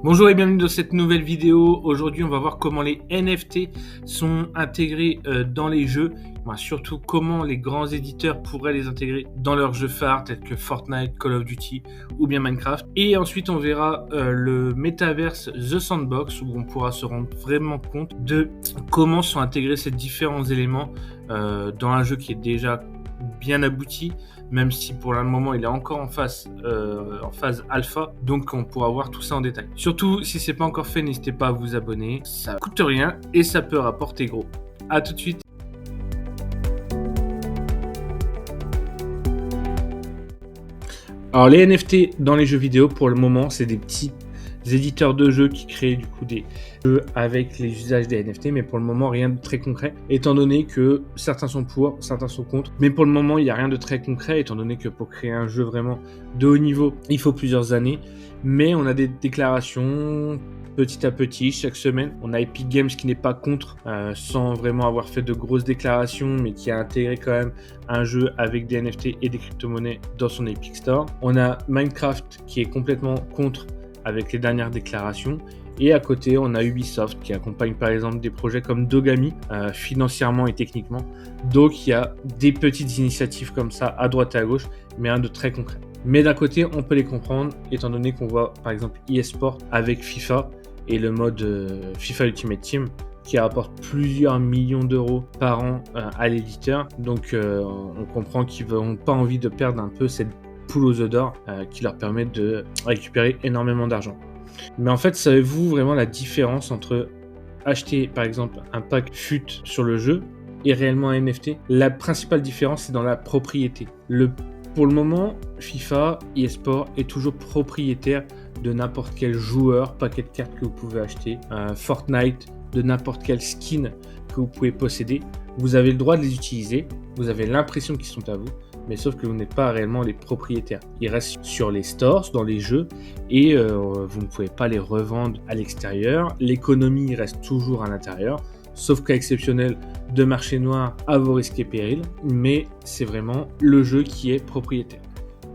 Bonjour et bienvenue dans cette nouvelle vidéo. Aujourd'hui, on va voir comment les NFT sont intégrés dans les jeux. Surtout comment les grands éditeurs pourraient les intégrer dans leurs jeux phares tels que Fortnite, Call of Duty ou bien Minecraft. Et ensuite, on verra le Metaverse The Sandbox où on pourra se rendre vraiment compte de comment sont intégrés ces différents éléments dans un jeu qui est déjà bien abouti, même si pour le moment il est encore en phase alpha, donc on pourra voir tout ça en détail. Surtout si c'est pas encore fait, n'hésitez pas à vous abonner, ça coûte rien et ça peut rapporter gros. À tout de suite. Alors les NFT dans les jeux vidéo pour le moment c'est des petits éditeurs de jeux qui créent du coup des jeux avec les usages des NFT, mais pour le moment rien de très concret, étant donné que certains sont pour, certains sont contre, mais pour le moment il n'y a rien de très concret, étant donné que pour créer un jeu vraiment de haut niveau, il faut plusieurs années, mais on a des déclarations petit à petit, chaque semaine. On a Epic Games qui n'est pas contre, sans vraiment avoir fait de grosses déclarations, mais qui a intégré quand même un jeu avec des NFT et des crypto-monnaies dans son Epic Store. On a Minecraft qui est complètement contre avec les dernières déclarations. Et à côté, on a Ubisoft qui accompagne par exemple des projets comme Dogami, financièrement et techniquement. Donc il y a des petites initiatives comme ça à droite et à gauche, mais rien de très concret. Mais d'un côté, on peut les comprendre, étant donné qu'on voit par exemple eSport avec FIFA et le mode FIFA Ultimate Team qui rapporte plusieurs millions d'euros par an à l'éditeur. Donc on comprend qu'ils n'ont pas envie de perdre un peu cette poule aux œufs d'or qui leur permet de récupérer énormément d'argent. Mais en fait, savez-vous vraiment la différence entre acheter par exemple un pack FUT sur le jeu et réellement un NFT? La principale différence, c'est dans la propriété. Pour le moment, FIFA, eSport est toujours propriétaire de n'importe quel joueur, paquet de cartes que vous pouvez acheter, Fortnite, de n'importe quel skin que vous pouvez posséder. Vous avez le droit de les utiliser, vous avez l'impression qu'ils sont à vous, mais sauf que vous n'êtes pas réellement les propriétaires. Ils restent sur les stores, dans les jeux, et vous ne pouvez pas les revendre à l'extérieur. L'économie reste toujours à l'intérieur, sauf cas exceptionnel de marché noir à vos risques et périls, mais c'est vraiment le jeu qui est propriétaire.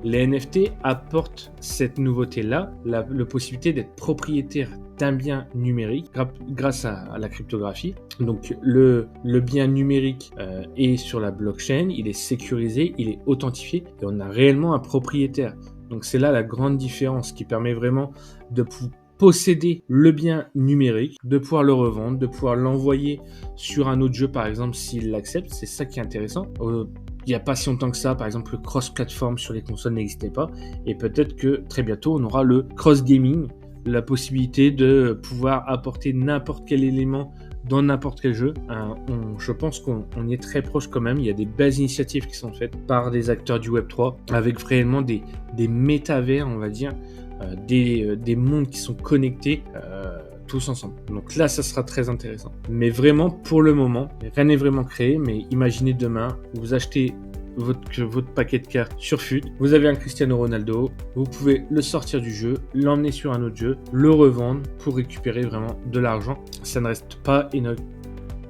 Les NFT apportent cette nouveauté-là, la possibilité d'être propriétaire d'un bien numérique grâce à la cryptographie. Donc le bien numérique est sur la blockchain, il est sécurisé, il est authentifié et on a réellement un propriétaire. Donc c'est là la grande différence qui permet vraiment de posséder le bien numérique, de pouvoir le revendre, de pouvoir l'envoyer sur un autre jeu par exemple s'il l'accepte. C'est ça qui est intéressant. Il n'y a pas si longtemps que ça, par exemple, le cross-platform sur les consoles n'existait pas. Et peut-être que très bientôt, on aura le cross-gaming, la possibilité de pouvoir apporter n'importe quel élément dans n'importe quel jeu. Je pense qu'on y est très proche quand même. Il y a des belles initiatives qui sont faites par des acteurs du Web3 avec réellement des métavers, on va dire, des mondes qui sont connectés tous ensemble. Donc là, ça sera très intéressant. Mais vraiment, pour le moment, rien n'est vraiment créé. Mais imaginez demain, vous achetez votre paquet de cartes sur FUT, vous avez un Cristiano Ronaldo, vous pouvez le sortir du jeu, l'emmener sur un autre jeu, le revendre pour récupérer vraiment de l'argent. Ça ne reste pas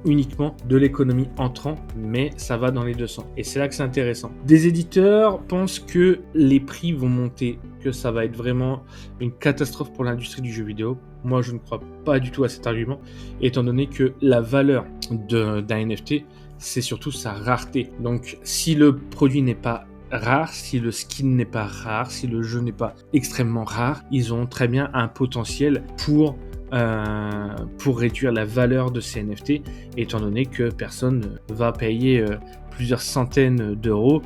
uniquement de l'économie entrant, mais ça va dans les deux sens. Et c'est là que c'est intéressant. Des éditeurs pensent que les prix vont monter, que ça va être vraiment une catastrophe pour l'industrie du jeu vidéo. Moi, je ne crois pas du tout à cet argument, étant donné que la valeur d'un NFT, c'est surtout sa rareté. Donc, si le produit n'est pas rare, si le skin n'est pas rare, si le jeu n'est pas extrêmement rare, ils ont très bien un potentiel pour réduire la valeur de ces NFT, étant donné que personne ne va payer plusieurs centaines d'euros,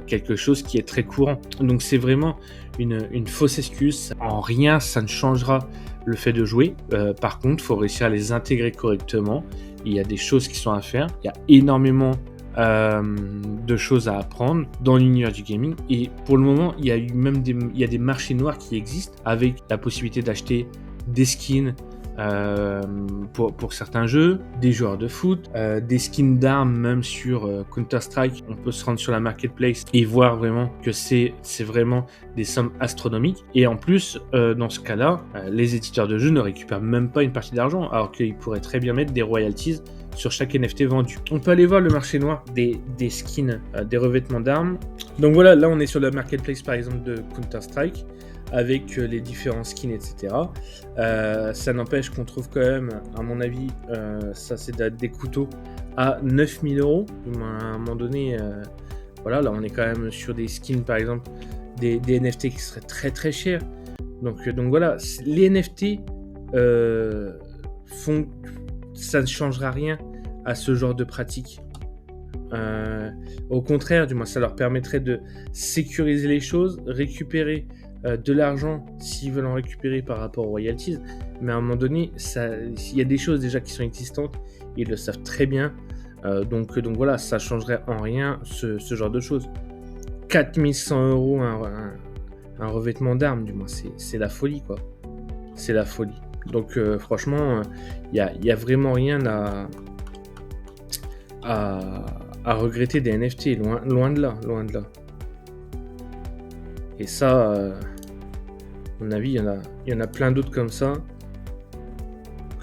quelque chose qui est très courant. Donc c'est vraiment une fausse excuse. En rien, ça ne changera le fait de jouer. Par contre, il faut réussir à les intégrer correctement. Il y a des choses qui sont à faire. Il y a énormément de choses à apprendre dans l'univers du gaming, et pour le moment, il y a eu même des marchés noirs qui existent avec la possibilité d'acheter des skins pour certains jeux, des joueurs de foot, des skins d'armes même sur Counter-Strike. On peut se rendre sur la marketplace et voir vraiment que c'est vraiment des sommes astronomiques. Et en plus, dans ce cas-là, les éditeurs de jeux ne récupèrent même pas une partie d'argent, alors qu'ils pourraient très bien mettre des royalties sur chaque NFT vendu. On peut aller voir le marché noir des skins, des revêtements d'armes. Donc voilà, là on est sur la marketplace par exemple de Counter-Strike. avec les différents skins, etc. Ça n'empêche qu'on trouve quand même, à mon avis, ça c'est des couteaux à 9000 €. À un moment donné, voilà, là on est quand même sur des skins, par exemple, des NFT qui seraient très très chers. Donc voilà, les NFT font, ça ne changera rien à ce genre de pratique. Au contraire, du moins, ça leur permettrait de sécuriser les choses, récupérer de l'argent s'ils veulent en récupérer par rapport aux royalties. Mais à un moment donné, il y a des choses déjà qui sont existantes, ils le savent très bien. Donc voilà, ça changerait en rien ce genre de choses. 4100 € un revêtement d'armes, du moins, c'est la folie, quoi. C'est la folie. Donc franchement, il y a vraiment rien à regretter des NFT, loin de là. Et ça, à mon avis, il y en a plein d'autres comme ça. Là,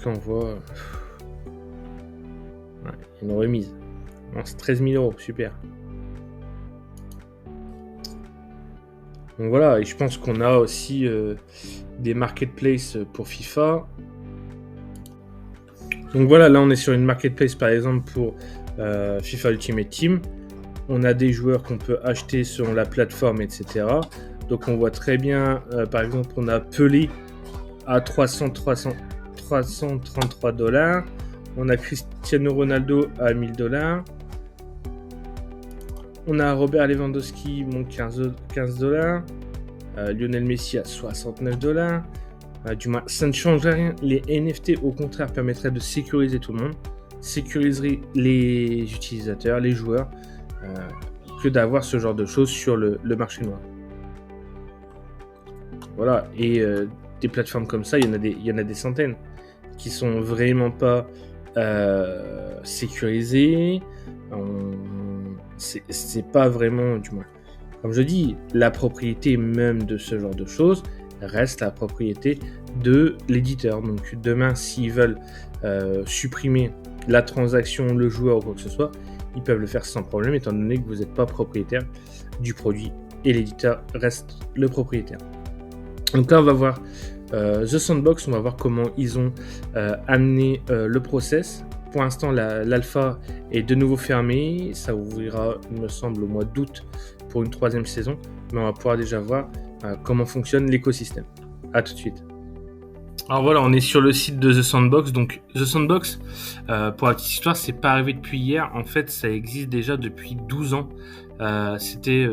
on voit... Ouais, il y a une remise. Non, c'est 13 000 €, super. Donc voilà, et je pense qu'on a aussi des marketplaces pour FIFA. Donc voilà, là on est sur une marketplace par exemple pour FIFA Ultimate Team. On a des joueurs qu'on peut acheter selon la plateforme, etc. Donc on voit très bien, par exemple, on a Pelé à 333 $. On a Cristiano Ronaldo à 1000 $. On a Robert Lewandowski, 15 $. Lionel Messi à 69 $. Du moins, ça ne change rien. Les NFT, au contraire, permettraient de sécuriser tout le monde, sécuriserait les utilisateurs, les joueurs, que d'avoir ce genre de choses sur le marché noir. Voilà, et des plateformes comme ça, il y en a des centaines qui sont vraiment pas sécurisées. C'est pas vraiment, du moins, comme je dis, la propriété même de ce genre de choses reste la propriété de l'éditeur. Donc demain, s'ils veulent supprimer la transaction, le joueur ou quoi que ce soit, ils peuvent le faire sans problème, étant donné que vous n'êtes pas propriétaire du produit et l'éditeur reste le propriétaire. Donc là, on va voir The Sandbox, on va voir comment ils ont amené le process. Pour l'instant, l'alpha est de nouveau fermée. Ça ouvrira, il me semble, au mois d'août pour une 3e saison. Mais on va pouvoir déjà voir comment fonctionne l'écosystème. A tout de suite. Alors voilà, on est sur le site de The Sandbox. Donc The Sandbox, pour la petite histoire, c'est pas arrivé depuis hier. En fait, ça existe déjà depuis 12 ans. C'était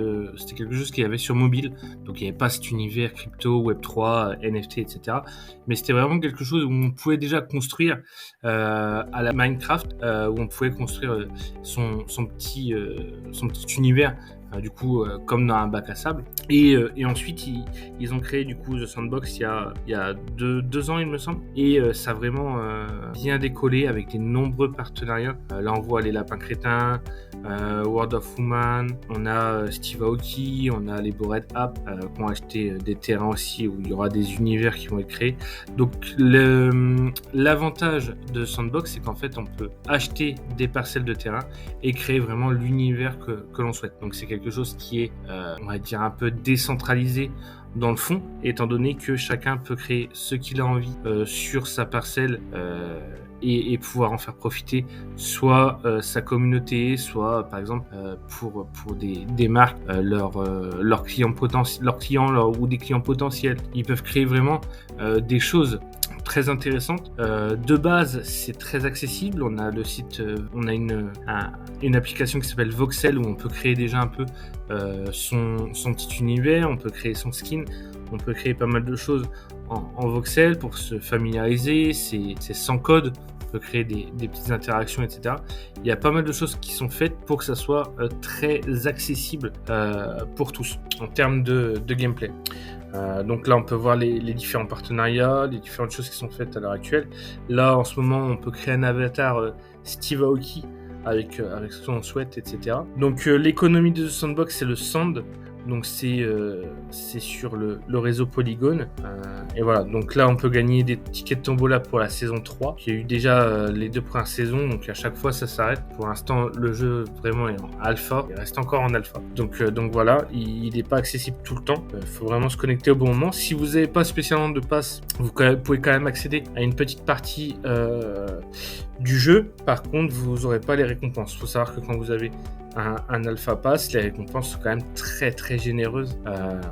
quelque chose qu'il y avait sur mobile, donc il n'y avait pas cet univers crypto, Web3, NFT, etc. Mais c'était vraiment quelque chose où on pouvait déjà construire à la Minecraft, où on pouvait construire son petit univers, du coup comme dans un bac à sable. Et ensuite ils ont créé du coup The Sandbox il y a deux ans, il me semble, et ça a vraiment bien décollé avec des nombreux partenariats. Là on voit les lapins crétins, World of Woman, on a Steve Aoki, on a les Bored App qui ont acheté des terrains aussi où il y aura des univers qui vont être créés. Donc l'avantage de Sandbox, c'est qu'en fait on peut acheter des parcelles de terrain et créer vraiment l'univers que l'on souhaite. Donc c'est quelque chose qui est on va dire un peu décentralisé dans le fond, étant donné que chacun peut créer ce qu'il a envie sur sa parcelle et pouvoir en faire profiter soit sa communauté, soit par exemple pour des marques, leurs clients potentiels, ou des clients potentiels. Ils peuvent créer vraiment des choses très intéressantes. De base, c'est très accessible. On a le site, on a une application qui s'appelle Voxel où on peut créer déjà un peu son petit univers, on peut créer son skin, on peut créer pas mal de choses en Voxel pour se familiariser. C'est sans code. On peut créer des petites interactions, etc. Il y a pas mal de choses qui sont faites pour que ça soit très accessible pour tous en termes de gameplay. Donc là on peut voir les différents partenariats, les différentes choses qui sont faites à l'heure actuelle. Là en ce moment on peut créer un avatar Steve Aoki avec ce qu'on souhaite, etc. Donc l'économie de The Sandbox, c'est le sand. Donc c'est sur le réseau Polygon. Et voilà, donc là on peut gagner des tickets de tombola pour la saison 3. Il y a eu déjà les 2 premières saisons, donc à chaque fois ça s'arrête. Pour l'instant le jeu vraiment est en alpha, il reste encore en alpha. Donc voilà, il n'est pas accessible tout le temps. Il faut vraiment se connecter au bon moment. Si vous n'avez pas spécialement de pass, vous pouvez quand même accéder à une petite partie du jeu. Par contre, vous n'aurez pas les récompenses. Il faut savoir que quand vous avez un alpha pass, les récompenses sont quand même très très généreuses.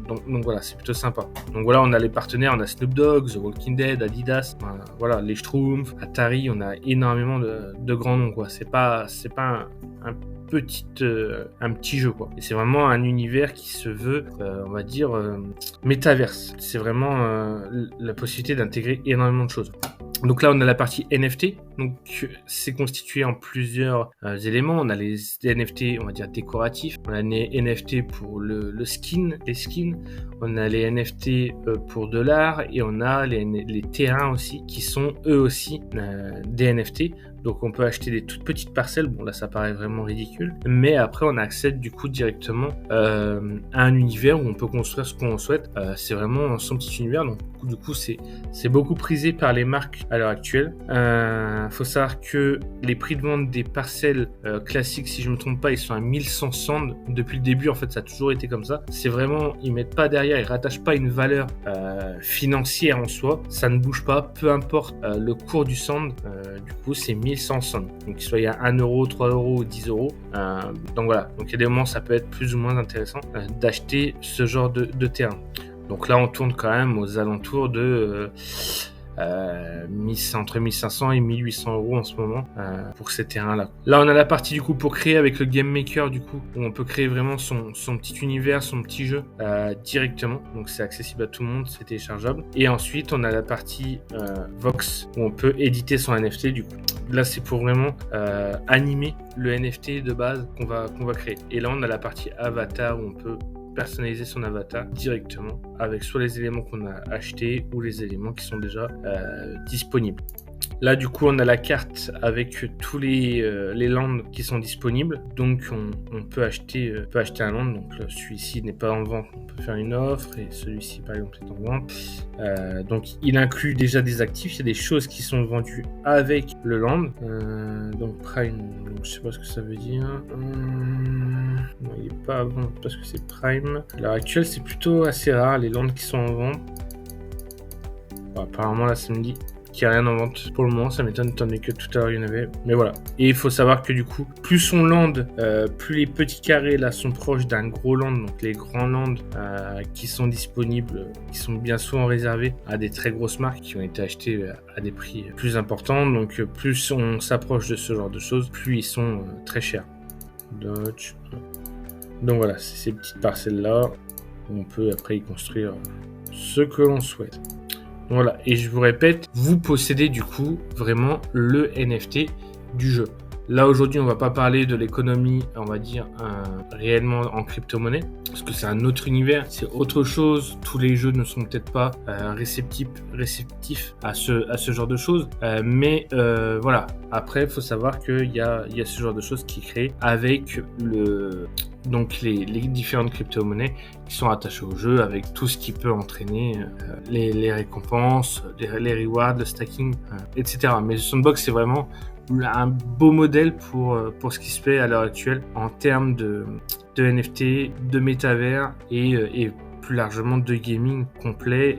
Donc voilà, c'est plutôt sympa. Donc voilà, on a les partenaires, on a Snoop Dogg, The Walking Dead, Adidas, voilà, les Schtroumpfs, Atari, on a énormément de grands noms, quoi. C'est pas un petit jeu, quoi. Et c'est vraiment un univers qui se veut, on va dire, métaverse. C'est vraiment la possibilité d'intégrer énormément de choses. Donc là, on a la partie NFT. Donc, c'est constitué en plusieurs éléments. On a les NFT, on va dire, décoratifs. On a les NFT pour les skins. On a les NFT pour de l'art. Et on a les terrains aussi, qui sont eux aussi des NFT. Donc on peut acheter des toutes petites parcelles, bon là ça paraît vraiment ridicule, mais après on accède du coup directement à un univers où on peut construire ce qu'on souhaite. C'est vraiment son petit univers, donc du coup c'est beaucoup prisé par les marques à l'heure actuelle. Faut savoir que les prix de vente des parcelles classiques, si je me trompe pas, ils sont à 1100 sand depuis le début. En fait ça a toujours été comme ça. C'est vraiment, ils mettent pas derrière, ils rattachent pas une valeur financière en soi, ça ne bouge pas, peu importe le cours du sand, du coup c'est 1100 sand, donc qu'il soit à 1 euro, 3 euros ou 10 euros. Donc voilà, donc il y a des moments ça peut être plus ou moins intéressant d'acheter ce genre de terrain. Donc là on tourne quand même aux alentours de entre 1500 et 1800 euros en ce moment pour ces terrains-là. Là, on a la partie du coup pour créer avec le Game Maker du coup, où on peut créer vraiment son petit univers, son petit jeu directement. Donc c'est accessible à tout le monde, c'est téléchargeable. Et ensuite, on a la partie Vox, où on peut éditer son NFT du coup. Là, c'est pour vraiment animer le NFT de base qu'on va créer. Et là, on a la partie avatar où on peut personnaliser son avatar directement avec soit les éléments qu'on a achetés ou les éléments qui sont déjà disponibles. Là, du coup, on a la carte avec tous les lands qui sont disponibles. Donc, on peut acheter un land. Donc, là, celui-ci n'est pas en vente. On peut faire une offre. Et celui-ci, par exemple, est en vente. Donc, il inclut déjà des actifs. Il y a des choses qui sont vendues avec le land. Donc, Prime, donc, je sais pas ce que ça veut dire. Non, il n'est pas à vente parce que c'est Prime. À l'heure actuelle, c'est plutôt assez rare, les lands qui sont en vente. Bon, apparemment, là, ça me dit qu'il n'y a rien en vente pour le moment, ça m'étonne étant donné que tout à l'heure il y en avait, mais voilà. Et il faut savoir que du coup, plus on land, plus les petits carrés là sont proches d'un gros land, donc les grands lands qui sont disponibles, qui sont bien souvent réservés à des très grosses marques qui ont été achetées à des prix plus importants, donc plus on s'approche de ce genre de choses, plus ils sont très chers. Dodge. Donc voilà, c'est ces petites parcelles là où on peut après y construire ce que l'on souhaite. Voilà, et je vous répète, vous possédez du coup vraiment le NFT du jeu. Là aujourd'hui on va pas parler de l'économie, on va dire réellement en crypto-monnaie, parce que c'est un autre univers, c'est autre chose. Tous les jeux ne sont peut-être pas réceptifs à ce genre de choses, mais voilà. Après il faut savoir qu'il y a ce genre de choses qui est créé avec donc les différentes crypto-monnaies qui sont attachées au jeu, avec tout ce qui peut entraîner les récompenses, les rewards, le stacking, etc. Mais Sandbox c'est vraiment un beau modèle pour ce qui se fait à l'heure actuelle en termes de NFT, de métavers et plus largement de gaming complet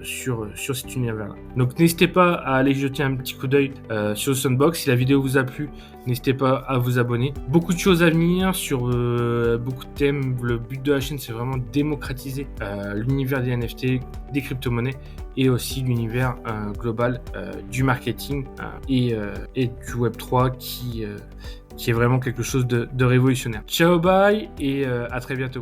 sur cet univers-là. Donc n'hésitez pas à aller jeter un petit coup d'œil sur Sandbox. Si la vidéo vous a plu, n'hésitez pas à vous abonner. Beaucoup de choses à venir sur beaucoup de thèmes. Le but de la chaîne, c'est vraiment démocratiser l'univers des NFT, des crypto-monnaies et aussi l'univers global du marketing et du Web3 qui est vraiment quelque chose de révolutionnaire. Ciao, bye et à très bientôt.